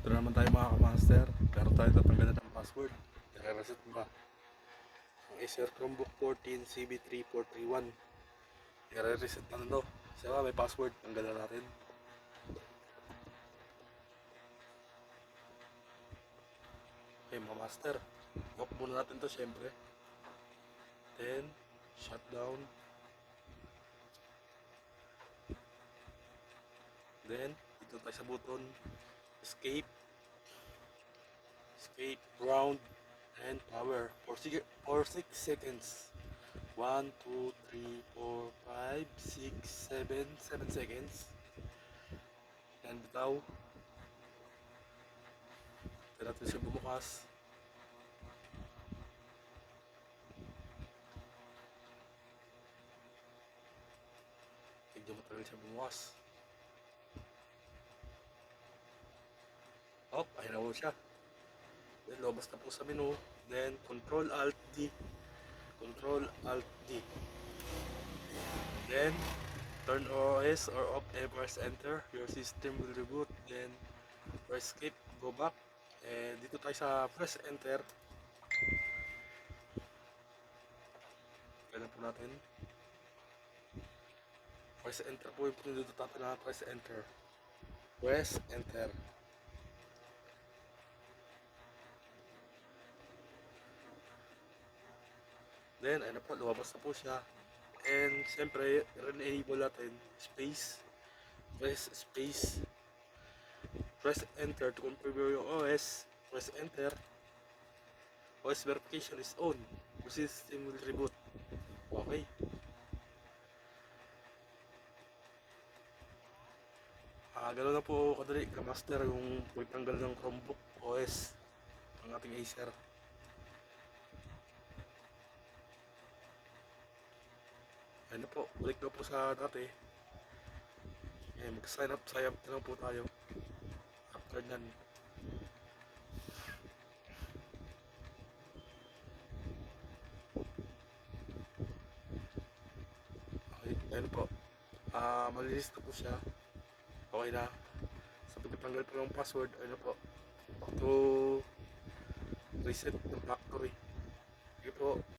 Ito na naman tayo mga kamaster. Pero tayo tatanggalan ng password. I-reset mo ba? Ang Acer Chromebook 14 CB3431. I-reset na nito. Siya may password. Tanggalan natin. Okay mga master. Off muna natin to syempre. Then, shutdown. Then, dito tayo sa button. Escape. Escape, ground, and power for 6 seconds. 1, 2, 3, 4, 5, 6, 7, 7 seconds. Yan bitaw. Kaya natin siya bumukas. Tignan mo talaga siya bumukas. Oh, ayun na po siya. Then, lobas na po sa menu. Then, Control-Alt-D. Control-Alt-D. Then, turn OS or off and press enter. Your system will reboot. Then, press skip, go back. And dito tayo sa press enter. Kailan po natin. Press enter po yung pinindot natin na press enter. Press enter. Then, ayun na po, lumabas na po siya. And, siyempre, re-enable natin, space, press space, press enter to configure yung OS, press enter, OS verification is on, the system will reboot. Okay. Ganoon na po kadali, kamaster, yung pagtanggal ng Chromebook OS ng ating Acer. Ayun na po, balik na po sa dati. Mag-sign up na lang po tayo. After nyan. Okay, ayun po. Malilis na po siya. Okay na. Sa pagkatanggal po ng password, ayun na po. Back to reset ng factory. Sige po.